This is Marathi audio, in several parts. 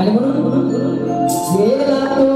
आणि म्हणून गेला तो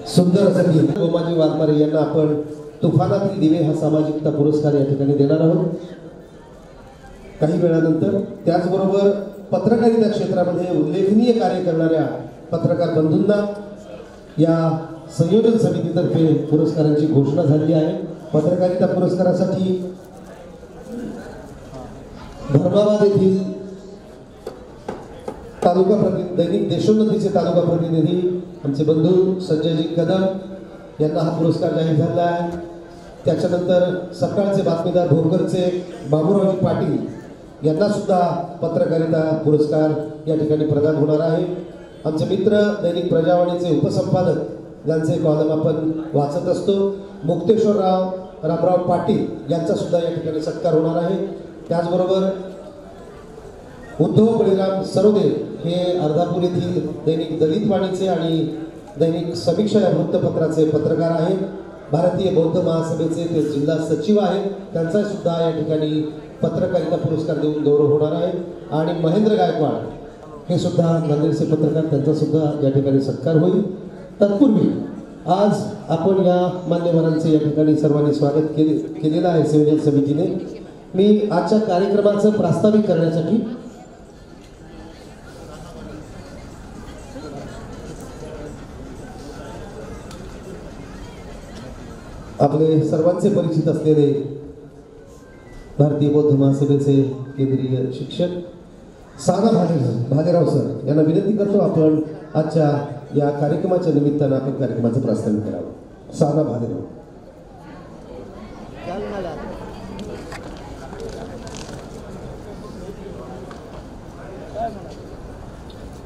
सुंदर असं गीत गोमाजी वाघमारे यांना आपण तुफानातील दिवे हा सामाजिकता पुरस्कार या ठिकाणी देणार आहोत काही वेळानंतर। त्याचबरोबर पत्रकारिता क्षेत्रामध्ये उल्लेखनीय कार्य करणाऱ्या पत्रकार बंधूंना या संयोजन समितीतर्फे पुरस्कारांची घोषणा झाली आहे। पत्रकारिता पुरस्कारासाठी धर्माबाद येथील तालुका प्रतिनिधी दैनिक देशोन्नतीचे तालुका प्रतिनिधी आमचे बंधू संजयजी कदम यांना हा पुरस्कार जाहीर झाला आहे। त्याच्यानंतर सकाळचे बातमीदार भोकरचे बाबूरावजी पाटील यांना सुद्धा पत्रकारिता पुरस्कार या ठिकाणी प्रदान होणार आहे। आमचे मित्र दैनिक प्रजावाणीचे उपसंपादक ज्यांचे कॉलम आपण वाचत असतो मुक्तेश्वरराव रामराव पाटील यांचा सुद्धा या ठिकाणी सत्कार होणार आहे। त्याचबरोबर उद्धव बळीराम सरोदे हे अर्धापूर येथील दैनिक दलित वाणीचे आणि दैनिक समीक्षा या वृत्तपत्राचे पत्रकार आहेत। भारतीय बौद्ध महासभेचे ते जिल्हा सचिव आहेत। त्यांचा सुद्धा या ठिकाणी पत्रकारिता पुरस्कार देऊन गौरव होणार आहे। आणि महेंद्र गायकवाड हे सुद्धा नांदेडचे पत्रकार त्यांचा सुद्धा या ठिकाणी सत्कार होईल। तत्पूर्वी आज आपण या मान्यवरांचे या ठिकाणी सर्वांनी स्वागत केलेलं आहे संयोजन समितीने। मी आजच्या कार्यक्रमाचं प्रास्ताविक करण्यासाठी आपले सर्वांचे परिचित असलेले भारतीय बौद्ध महासभेचे केंद्रीय शिक्षक साना भालेराव सर यांना विनंती करतो आपण आजच्या या कार्यक्रमाच्या निमित्तानं आपण कार्यक्रमाचं प्रास्ताविक करावं। साना भालेराव।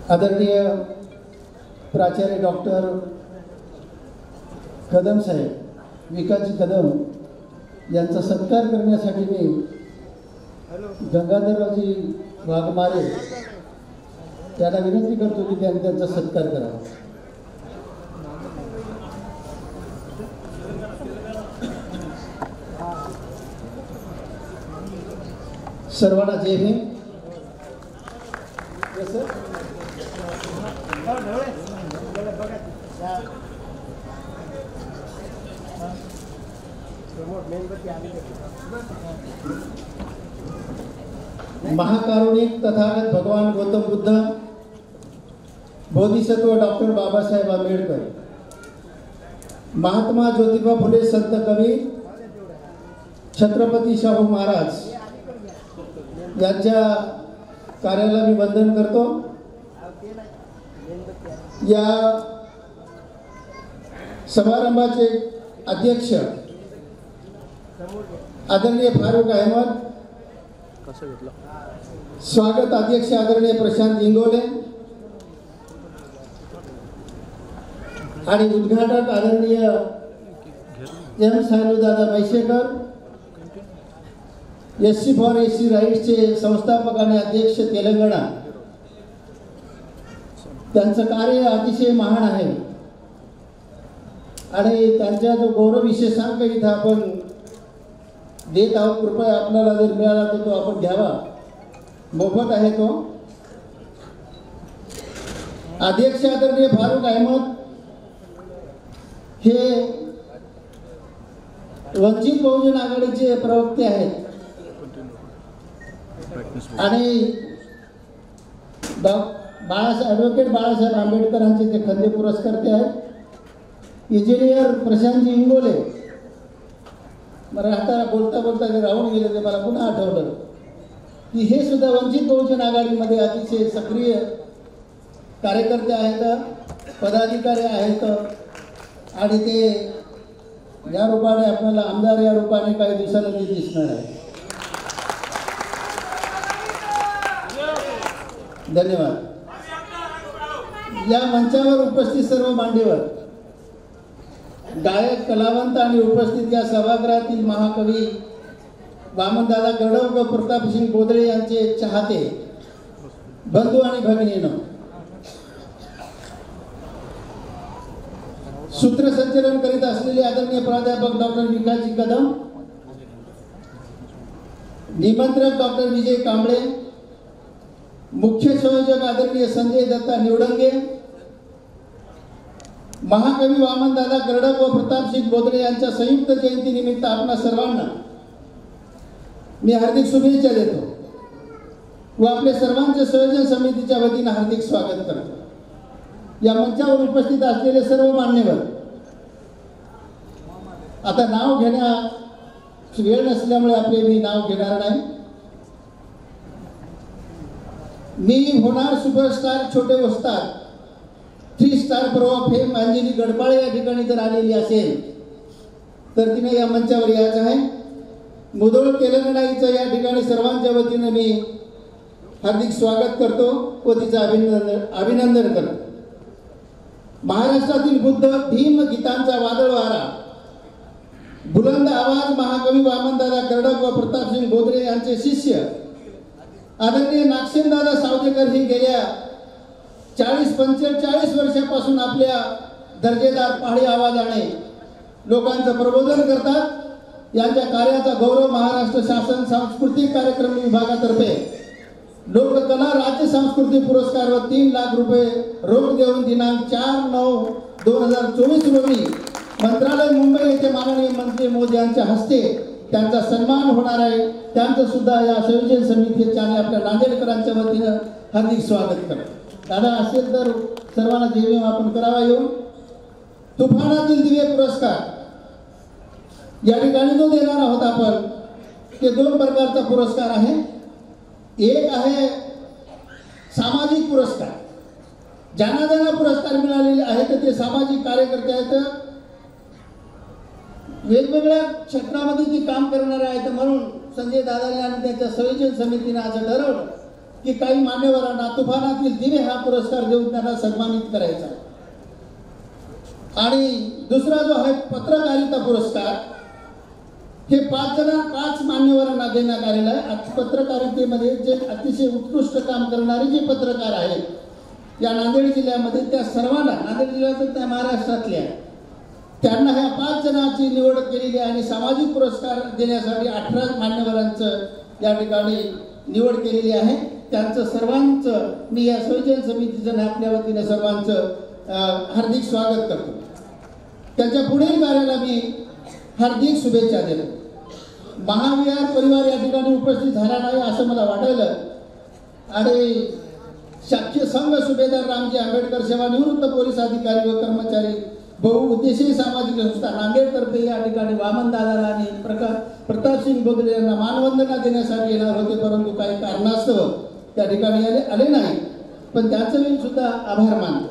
आदरणीय प्राचार्य डॉक्टर कदम साहेब विकासजी कदम यांचा सत्कार करण्यासाठी मी गंगाधररावजी वाघमारे त्यांना विनंती करतो की त्यांनी त्यांचा सत्कार करावा. सर्वांना जय भीम. महाकारुणिक तथागत भगवान गौतम बुद्ध, बोधिसत्व डॉक्टर बाबासाहेब आंबेडकर, महात्मा ज्योतिबा फुले संत कवी छत्रपती शाहू महाराज यांच्या कार्याला मी वंदन करतो. या समारंभाचे अध्यक्ष आदरणीय फारुख अहमद, स्वागत अध्यक्ष आदरणीय प्रशांत इंगोले आणि उद्घाटक आदरणीय M Sanudada Maisekar, SC for SC राईट्सचे संस्थापक आणि अध्यक्ष तेलंगणा. त्यांचं कार्य अतिशय महान आहे आणि त्यांचा जो गौरव विशेषांक इथं आपण देत आहोत. कृपया आपल्याला जर मिळाला तर तो आपण घ्यावा, मोफत आहे तो. अध्यक्ष आदरणीय फारुख अहमद हे वंचित बहुजन आघाडीचे प्रवक्ते आहेत आणि ॲडव्होकेट बाळासाहेब आंबेडकरांचे ते खंदे पुरस्कर्ते आहेत. इंजिनियर प्रशांतजी इंगोले, मला आता बोलता बोलता जे राहून गेले ते मला पुन्हा आठवलं की हे सुद्धा वंचित बहुजन आघाडीमध्ये अतिशय सक्रिय कार्यकर्ते आहेत, पदाधिकारी आहेत आणि ते या रूपाने आपल्याला आमदार या रूपाने काही दिवसांनी दिसणार आहे. धन्यवाद. या मंचावर उपस्थित सर्व मान्यवर, गायक, कलावंत आणि उपस्थित या सभागृहातील महाकवी वामनदादा गडव व प्रतापसिंग बोदळे यांचे चाहते बंधू आणि भगिनींनो, सूत्रसंचलन करीत असलेले आदरणीय प्राध्यापक डॉक्टर विकासजी कदम, निमंत्रक डॉक्टर विजय कांबळे, मुख्य संयोजक आदरणीय संजय दत्ता निवडंगे, महाकवी वामनदादा कर्डक व प्रतापसिंग बोदळे यांच्या संयुक्त जयंतीनिमित्त आपणा सर्वांना मी हार्दिक शुभेच्छा देतो व आपल्या सर्वांचे संयोजन समितीच्या वतीने हार्दिक स्वागत करतो. या मंचावर उपस्थित असलेले सर्व मान्यवर, आता नाव घेण्यास वेळ नसल्यामुळे आपले मी नाव घेणार नाही. मी होणार superstar Chhote Vastad 3 star pro of fame Anjali Gadpale या ठिकाणी जर आलेली असेल तर तिने या मंचावर यायचं आहे. मुधोळ तेलंगणाईचं या ठिकाणी सर्वांच्या वतीने मी हार्दिक स्वागत करतो व तिचं अभिनंदन करतो. महाराष्ट्रातील बुद्ध भीम गीतांचा वादळ वारा, बुलंद आवाज महाकवी वामनदादा कर्डक व प्रतापसिंग बोदळे यांचे शिष्य आदरणीय नागसेनदादा सावदेकर ही गेल्या 40-45 वर्षापासून आपल्या दर्जेदार पहाडी आवाजाने लोकांचं प्रबोधन करतात. यांच्या कार्याचा गौरव महाराष्ट्र शासन सांस्कृतिक कार्यक्रम विभागातर्फे लोककला राज्य सांस्कृतिक पुरस्कार व 3 लाख रुपये रोख देऊन दिनांक 4/9/2024 रोजी मंत्रालय मुंबई येथे माननीय मंत्री मोदी यांच्या हस्ते त्यांचा सन्मान होणार आहे. त्यांचं सुद्धा या संयोजन समितीच्या आणि आपल्या नांदेडकरांच्या वतीनं हार्दिक स्वागत करतो. दादा असेल तर सर्वांना जय आपण करावा. येऊन तुफानातील दिवे पुरस्कार या ठिकाणी जो देणार आहोत आपण, ते 2 प्रकारचा पुरस्कार आहे. एक आहे सामाजिक पुरस्कार, ज्यांना ज्यांना पुरस्कार मिळालेले आहेत ते सामाजिक कार्यकर्ते आहेत, वेगवेगळ्या क्षेत्रामध्ये ते काम करणारे आहेत. म्हणून संजय दादाने आणि त्याच्या संयोजन समितीने असं ठरवलं की काही मान्यवरांना तुफानातील दिवे हा पुरस्कार देऊन त्यांना सन्मानित करायचा. आणि दुसरा जो आहे पत्रकारिता पुरस्कार, हे 5 मान्यवरांना देण्यात आलेलं आहे. पत्रकारितेमध्ये जे अतिशय उत्कृष्ट काम करणारे जे पत्रकार आहेत या नांदेड जिल्ह्यामध्ये, त्या सर्वांना, नांदेड जिल्ह्यात त्या महाराष्ट्रातल्या, त्यांना ह्या 5 जणांची निवड केलेली आहे आणि सामाजिक पुरस्कार देण्यासाठी 18 मान्यवरांचं या ठिकाणी निवड केलेली आहे. त्यांचं सर्वांचं मी या संयोजन समितीचं आपल्या वतीने सर्वांचं हार्दिक स्वागत करतो. त्यांच्या पुढील कार्याला मी हार्दिक शुभेच्छा देतो. महाविहार परिवार या ठिकाणी उपस्थित झाला नाही असं मला वाटलं आणि शासकीय संघ सुभेदार रामजी आंबेडकर सेवानिवृत्त पोलीस अधिकारी व कर्मचारी बहुउद्देशीय सामाजिक संस्था नांदेडतर्फे या ठिकाणी वामन दादाला आणि प्रतापसिंग बोदले यांना मानवंदना देण्यासाठी येणार होते, परंतु काही कारणास्तव त्या ठिकाणी आले नाही, पण त्याचं मी सुद्धा आभार मानतो.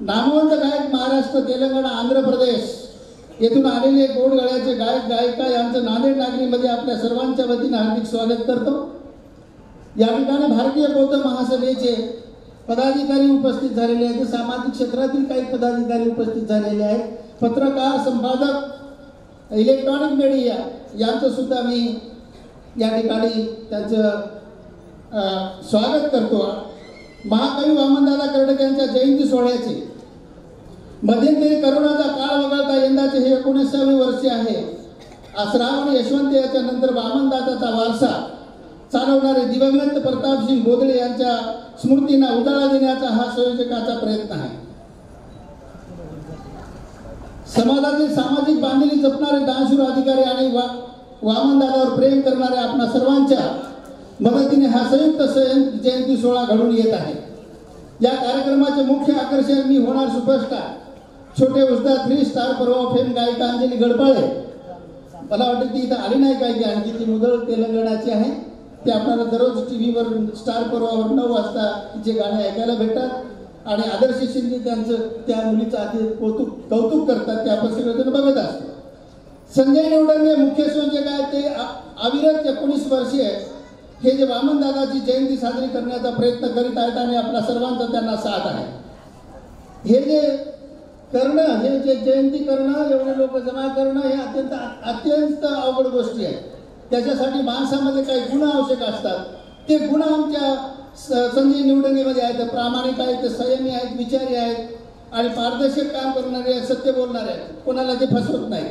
नामवंत गायक महाराष्ट्र, तेलंगणा, आंध्र प्रदेश येथून आलेले गोड गळ्याचे गायक गायिका यांचं नांदेड नागरीमध्ये आपल्या सर्वांच्या वतीनं हार्दिक स्वागत करतो. या ठिकाणी भारतीय बौद्ध महासभेचे पदाधिकारी उपस्थित झालेले आहेत, सामाजिक क्षेत्रातील काही पदाधिकारी उपस्थित झालेले आहेत, पत्रकार, संपादक, इलेक्ट्रॉनिक मीडिया यांचं सुद्धा मी या ठिकाणी त्यांचं स्वागत करतो. महाकवी वामनदादा कर्डक यांच्या जयंती सोहळ्याचे मध्यंतरी करोनाचा काळ वगळता यंदाचे हे 19वे वर्ष आहे. श्रावण यशवंत याच्या नंतर वामनदादाचा वारसा चालवणारे दिवंगत प्रतापसिंग बोदले यांच्या स्मृतींना उजाळा देण्याचा हा संयोजकाचा प्रयत्न आहे. समाजातील सामाजिक बांधिलकी जपणारे दानशूर अधिकारी आणि वामनदादावर प्रेम करणारे आपणा सर्वांच्या मदतीने हा संयुक्त जयंती सोहळा घडून येत आहे. या कार्यक्रमाचे मुख्य आकर्षण मी होणार सुपरस्टार छोटे उस्ताद 3 स्टार परवा फेम गायिका अंजली गडपाळे. मला वाटतं ती इथं आली नाही काय की आणखी ती मुदळ तेलंगणाची आहे. ते आपल्याला दररोज टीव्हीवर स्टार परवावर 9 वाजता तिचे गाणे ऐकायला भेटतात आणि आदर्श शिंदे त्यांचं त्या मुलीचं आधी कौतुक करतात, ते आपण सगळेजण बघत असतो. संजय निवडणगे मुख्य संयोजक आहेत, ते अविरत 19 वर्षीय हे जे वामनदादाची जयंती साजरी करण्याचा प्रयत्न करीत आहेत आणि आपल्या सर्वांचा त्यांना साथ आहे. हे जे करणं, हे जे जयंती करणं, एवढे लोक जमा करणं, हे अत्यंत अवघड गोष्टी आहेत. त्याच्यासाठी माणसामध्ये काही गुण आवश्यक असतात. ते गुण आमच्या संजय निवडणुकीमध्ये आहेत. प्रामाणिक आहेत, ते संयमी आहेत, विचारी आहेत आणि पारदर्शक काम करणारे आहेत, सत्य बोलणारे आहेत, कोणाला ते फसवत नाही.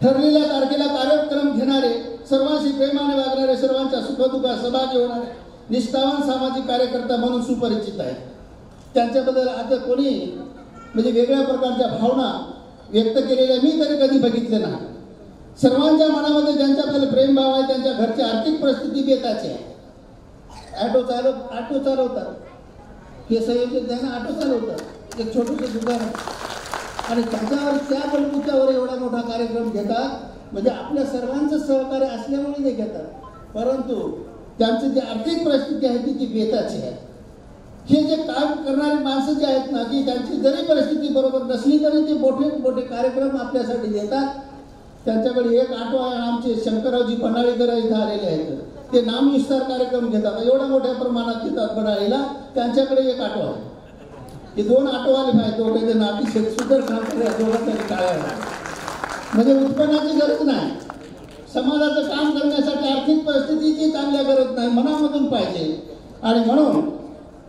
ठरलेल्या तारखेला कार्यक्रम घेणारे, सर्वांशी प्रेमाने वागणारे, सर्वांच्या सुखदुःखात सहभागी होणारे निष्ठावान सामाजिक कार्यकर्ता म्हणून सुपरिचित आहेत. त्यांच्याबद्दल आता कोणी म्हणजे वेगळ्या प्रकारच्या भावना व्यक्त केलेल्या मी तरी कधी बघितले नाही. सर्वांच्या मनामध्ये त्यांच्याबद्दल प्रेमभाव आहे. त्यांच्या घरची आर्थिक परिस्थिती बेताची आहे. ऑटो चालवतात, हे संयोजक त्यांना ऑटो चालवतात, एक छोटंसं दुकान आणि त्याच्यावर त्या बलबुत्यावर एवढा मोठा कार्यक्रम घेतात. म्हणजे आपल्या सर्वांचं सहकार्य असल्यामुळे ते घेतात, परंतु त्यांची जी आर्थिक परिस्थिती आहे ती बेताची आहे. हे जे काम करणारे माणसं जे आहेत ना, की त्यांची जरी परिस्थिती बरोबर नसली तरी ते मोठे कार्यक्रम आपल्यासाठी देतात. त्यांच्याकडे एक ऑटो आहे, आमचे शंकररावजी पन्हाळेकर इथं आलेले आहेत, ते नामविस्तार कार्यक्रम घेतात, एवढ्या मोठ्या प्रमाणात घेतात पन्हाळीला. त्यांच्याकडे एक ऑटो आहे. हे 2 ऑटोवाले आहेत, दोघे जण अतिशय सुंदर काम करतात, दोघांच्या टाळ्या. म्हणजे उत्पन्नाची गरज नाही, समाजाचं काम करण्यासाठी आर्थिक परिस्थितीची चांगल्या गरज नाही, मनामधून पाहिजे. आणि म्हणून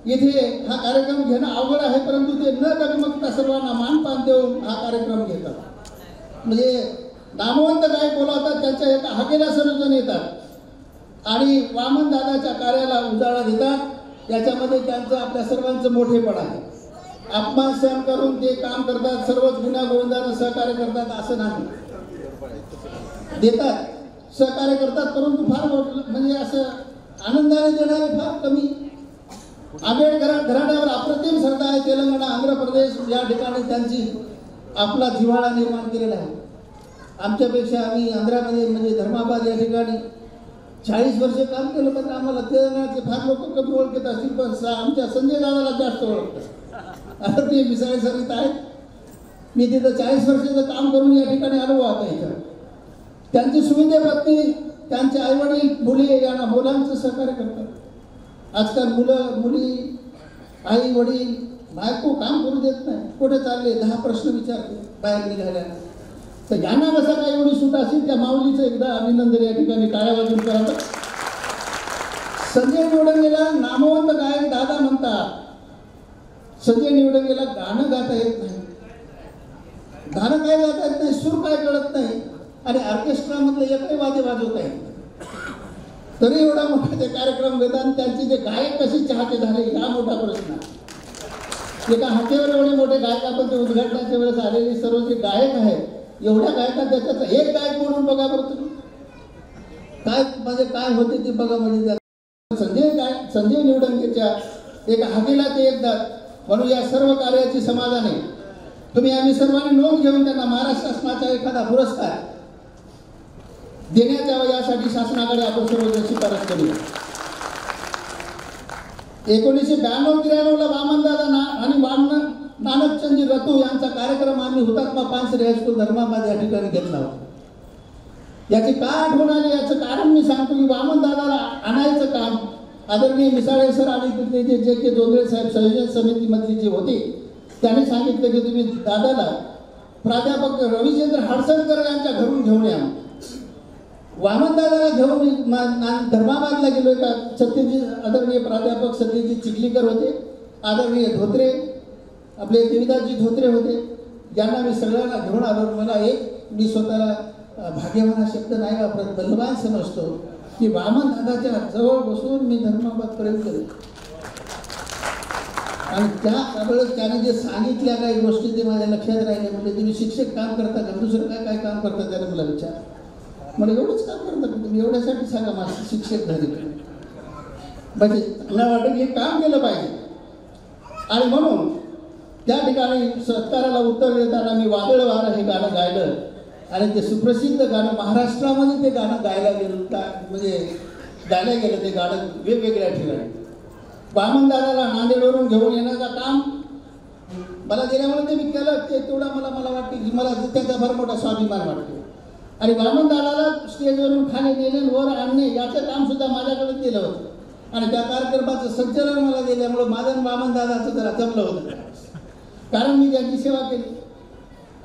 इथे हा कार्यक्रम घेणं अवघड आहे, परंतु ते न डगमगता सर्वांना मानपान देऊन हा कार्यक्रम घेतात. म्हणजे नामवंत गायक बोलावतात, त्यांच्या एका हाकेला सर्वजण येतात आणि वामनदादाच्या कार्याला उजाळा देतात. याच्यामध्ये त्यांचं आपल्या सर्वांचं मोठेपण आहे. अपमान सहन करून ते काम करतात, सर्वच गुन्हा गोविंदानं सहकार्य करतात असं नाही, देतात, सहकार्य करतात, परंतु फार म्हणजे असं आनंदाने देणारे फार कमी. आंबेडकर घराण्यावर अप्रतिम श्रद्धा आहे. तेलंगणा, आंध्र प्रदेश या ठिकाणी त्यांची आपला जिव्हाळा निर्माण केलेला आहे. आमच्यापेक्षा आम्ही आंध्रामध्ये म्हणजे धर्माबाद या ठिकाणी 40 वर्ष काम केलं, पण आम्हाला तेलंगणाचे फार लोक कमी ओळखत असतील, पण आमच्या संजय दादाला जास्त ओळखतात. आता ते मिसाळे सरित आहेत. मी तिथं 40 वर्षाचं काम करून या ठिकाणी आलो आता इथं. त्यांची सुविधे पत्नी, त्यांचे आईवडील, मुली यांना मुलांचं सहकार्य करतात. आजकाल मुली, आई वडील बायको काम करू देत नाही. कुठे चालले 10 प्रश्न विचारते बाहेर निघाल्यानं. तर यांना कसं काय एवढी सूट असेल, त्या माऊलीचं एकदा अभिनंदन या ठिकाणी टाळ्या वाजून करावं. संजय निवडणगेला नामवंत गायक दादा म्हणतात. संजय निवडणगेला गाणं गाता येत नाही, गाणं काय गाता येत नाही, सूर काय कळत नाही, आणि ऑर्केस्ट्रामधलं एकही वाद्य वाजवता येत नाही. तरी एवढा मोठा ते कार्यक्रम घेतात आणि त्यांचे जे गायक कसे चाहते झाले हा मोठा प्रश्न. एका हातेवर एवढे मोठे गायक आपण ते उद्घाटनाच्या वेळेस आलेले सर्व जे गायक आहेत, एवढ्या गायकात त्याच्यात एक गायक म्हणून बघा बरं तुम्ही काय म्हणजे काय होते ते बघा. म्हणजे संजय निवडणगेच्या एका हातीला ते येतात. म्हणून या सर्व कार्याची समाजाने तुम्ही आम्ही सर्वांनी नोंद घेऊन त्यांना महाराष्ट्र शासनाचा एखादा पुरस्कार देण्यात यावा यासाठी शासनाकडे आपण सर्वजण शिफारस करूया. 1992-93ला वामनदादा आणि नानकचंदजी रतू यांचा कार्यक्रम आम्ही हुतात्मा पानसरे हायस्कूल धर्माबाद या ठिकाणी घेतला होता. याची काय आठवण आली याचं कारण मी सांगतो की वामनदादाला आणायचं काम आदरणीय मिसाळे सर आणि तिथले जे के जोंधळे साहेब संयोजन समितीमधले जे होते त्यांनी सांगितलं की तुम्ही दादाला प्राध्यापक रविचंद्र हडसनकर यांच्या घरून घेऊन या. वामनदादाला घेऊन धर्माबादला गेलो. का सत्यजित आदरणीय प्राध्यापक सत्यजित चिखलीकर होते, आदरणीय धोत्रे आपले देविदासजी धोत्रे होते, ज्यांना मी सगळ्यांना घेऊन आलो. मला मी स्वतःला भाग्यवान हा शब्द नाही वापरत, बलवान समजतो की वामनदादाच्या जवळ बसून मी धर्माबादपर्यंत गेलो. आणि त्यावेळेस त्याने जे सांगितल्या काही गोष्टी ते माझ्या लक्षात राहिले. म्हणजे तुम्ही शिक्षक काम करता का, दुसरं काय काय काम करता, त्याने मला विचार. मला एवढंच काम करता का तुम्ही, एवढ्यासाठी सांगा माझं शिक्षक झाले. म्हणजे मला वाटतं की हे काम केलं पाहिजे. आणि म्हणून त्या ठिकाणी सत्काराला उत्तर देताना मी वादळ वारं हे गाणं गायलं आणि ते सुप्रसिद्ध गाणं महाराष्ट्रामध्ये ते गाणं गायला गेलं. म्हणजे गायला गेलं ते गाणं वेगवेगळ्या ठिकाणी. वामनदादाला नांदेडवरून घेऊन येण्याचं काम मला दिल्यामुळे ते मी केलं. ते तेवढं मला वाटतं की मला त्याचा फार मोठा स्वाभिमान वाटतो. आणि वामनदादाला स्टेजवरून खाली नेले वर आणणे याचं काम सुद्धा माझ्याकडे केलं होतं. आणि त्या कार्यक्रमाचं संचालन मला दिल्यामुळं माझं वामनदादाचं जरा जमलं होतं, कारण मी त्यांची सेवा केली.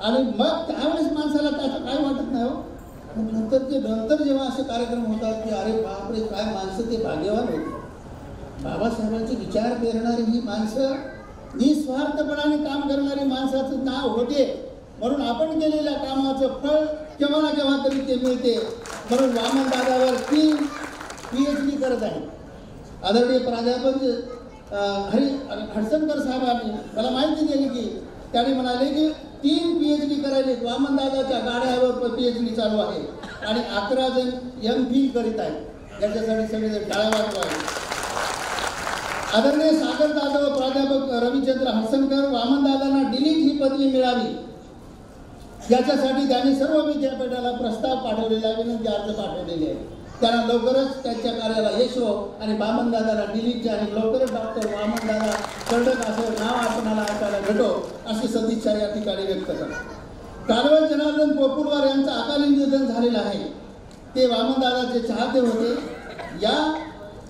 आणि मग त्यावेळेस माणसाला त्याचं काय वाटत नाही हो. नंतर जेव्हा असे कार्यक्रम होतात की अरे बापरे काय माणसं ते भाग्यवान होते. बाबासाहेबांचे विचार करणारी ही माणसं, निस्वार्थपणाने काम करणारी माणसाचं नाव होते. म्हणून आपण केलेल्या कामाचं फळ केव्हा ना केव्हा तरी ते मिळते. म्हणून वामनदादावर 3 PhD करत आहे आदरणीय प्राध्यापक हडसनकर साहेबांनी मला माहिती दिली की त्याने म्हणाले की 3 PhD करायले. वामनदादाच्या गाड्यावर PhD चालू आहे आणि 11 जण MPhil करीत आहेत. याच्यासाठी सगळे टाळ्या वाजवा. आदरणीय सागर जाधव प्राध्यापक रविचंद्र हडसनकर वामनदादांना डिलीट ही पदवी मिळावी याच्यासाठी त्यांनी सर्व विद्यापीठाला प्रस्ताव पाठवलेला आहे, विनंती अर्ज पाठवलेले आहे. त्यांना लवकरच त्यांच्या कार्याला यश हो आणि वामनदादाला डिलीटचे आणि लवकरच डॉक्टर वामनदादा कर्डक असं नाव आपणाला ऐकायला भेटो अशी सदिच्छा या ठिकाणी व्यक्त करतो. कालवड जनार्दन पोपुलवार यांचं अकाली निधन झालेलं आहे. ते वामनदादाचे चाहते होते. या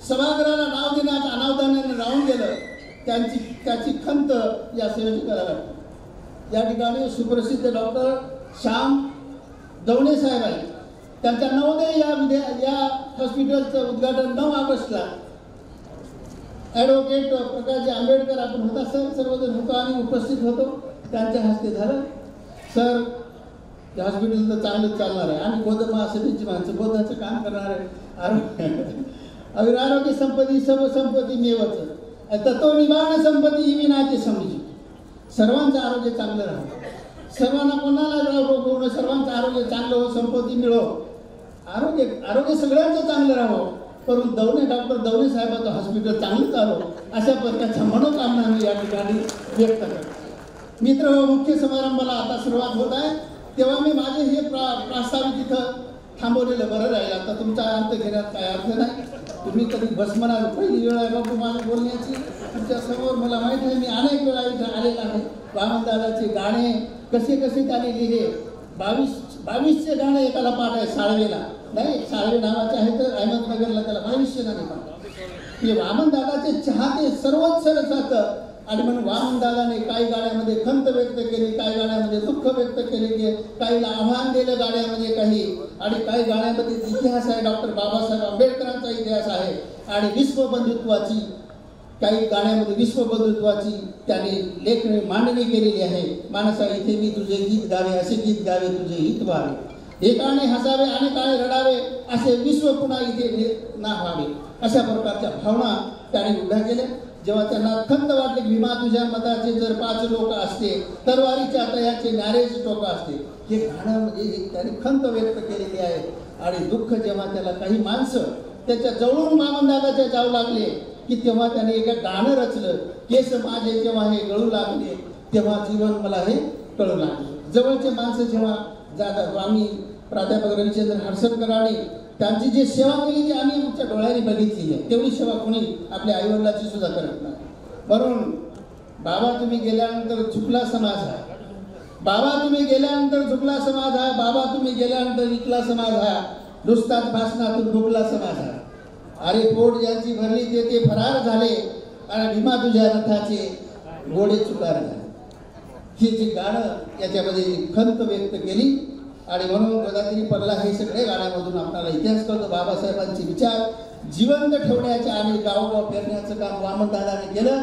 सभागृहाला नाव देण्यात अनावधानाने राहून गेलं. त्याची खंत या संयोजकाला वाटते. या ठिकाणी सुप्रसिद्ध डॉक्टर श्याम दवणे साहेब आहेत. त्यांच्या नवोदय या हॉस्पिटलचं उद्घाटन 9 ऑगस्टला ॲडव्होकेट प्रकाशजी आंबेडकर आपण होता सर सर्वजण होतो आणि उपस्थित होतो. त्यांच्या हस्ते झालं. सर या हॉस्पिटल तर चांगलंच चालणार आहे. आम्ही बौद्ध महासभेची माणसं बौद्धाचं काम करणार आहे. आरोग्य संपत्ती सर्व संपत्ती मेवच तत्व निवारण संपत्ती ही विनाची समजी. सर्वांचं आरोग्य चांगलं राहावं, सर्वांना कोणाला रोग होणं, सर्वांचं आरोग्य चांगलं हो, संपत्ती मिळो, आरोग्य सगळ्यांचं चांगलं राहावं. परंतु डॉक्टर दवणे साहेबांचं हॉस्पिटल चांगलं चालवं अशा प्रकारच्या मनोकामना मी या ठिकाणी व्यक्त करतो. मित्र मुख्य समारंभाला आता सुरुवात होत आहे तेव्हा मी माझे हे प्रास्ताविक तिथं थांबवलेलं बरं राहील. आता तुमचा अर्थ घेण्यात काय अर्थ नाही. तुम्ही कधी बसमनाल पहिली वेळ आहे बाबू माझ्या बोलण्याची तुमच्यासमोर. मला माहीत आहे मी अनेक वेळा इथं आलेला आहे. वामनदादाचे गाणे कसे त्याने लिहिले. 2200 गाणे एकाला पाठ आहे. साळवेला नाही, साळवे नावाचे आहे तर अहमदनगरला त्याला 2200 गाणे पाठ. हे वामनदादाचे चाहते सर्वच जातं आणि म्हणून वामनदादाने काही गाण्यामध्ये खंत व्यक्त केली, काही गाण्यामध्ये दुःख व्यक्त केले, काहीला आव्हान दिलं गाण्यामध्ये काही, आणि काही गाण्यामध्ये इतिहास आहे, डॉक्टर बाबासाहेब आंबेडकरांचा इतिहास आहे, आणि विश्वबंधुत्वाची काही गाण्यामध्ये विश्वबंधुत्वाची त्याने लेखणी मांडणी केलेली आहे. माणसा इथे मी तुझे गीत गावे, असे गीत गावे तुझे हित व्हावे, एकाने हसावे आणि काळे रडावे, असे विश्व पुन्हा इथे ना व्हावे. अशा प्रकारच्या भावना त्याने उभ्या केल्या. जेव्हा त्यांना खंत वाटले, भीमा तुझ्या मताचे जर 5 लोक असते, तरवारीच्या तयाचे न्यारेच टोक असते, हे गाण्यामध्ये त्याने खंत व्यक्त केलेली आहे. आणि दुःख जेव्हा त्याला काही माणसं त्याच्या जवळून वामनदादाच्या जाऊ लागले, की तेव्हा त्याने एक गाणं रचलं, केस माझे जेव्हा हे गळू लागले, तेव्हा जीवन मला हे कळू लागले. जवळचे माणसं जेव्हा जातात, आम्ही प्राध्यापक रविचंद्र हर्षणकरांनी त्यांची जी सेवा केली ती आम्ही आमच्या डोळ्यांनी बघितलेली आहे. तेवढी सेवा कोणी आपल्या आईवडिलाची सुद्धा करत नाही. म्हणून बाबा तुम्ही गेल्यानंतर झुकला समाज आहे, बाबा तुम्ही गेल्यानंतर झुकला समाज आहे, बाबा तुम्ही गेल्यानंतर विकला समाज आहे, नुसताच भाषणातून डुबला समाज आहे. अरे पोट ज्यांची भरली ते फरार झाले, आणि भीमा तुझ्या रथाचे गोडे चुकार झाले. हे जे गाणं याच्यामध्ये खंत व्यक्त केली. आणि म्हणून गोदावरी पडला हे सगळे गाण्यामधून आपल्याला इतिहास कळतो. बाबासाहेबांचे विचार जिवंत ठेवण्याचे आणि गावोगाव फिरण्याचं काम वामनदादाने केलं.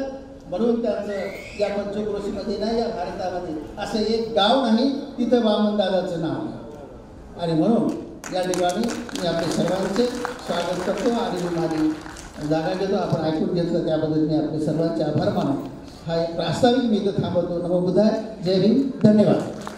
म्हणून त्यांचं या पंचक्रोशीमध्ये नाही, या भारतामध्ये असं एक गाव नाही तिथं वामनदादाचं नाव आहे. आणि म्हणून या ठिकाणी मी आपले सर्वांचे स्वागत करतो आणि मी माझी जागा घेतो. आपण ऐकून घेतलं त्याबद्दल मी आपले सर्वांचे आभार मानतो. हा एक प्रास्ताविक मी इथं थांबवतो. नमो बुद्धाय. जय हिंद. धन्यवाद.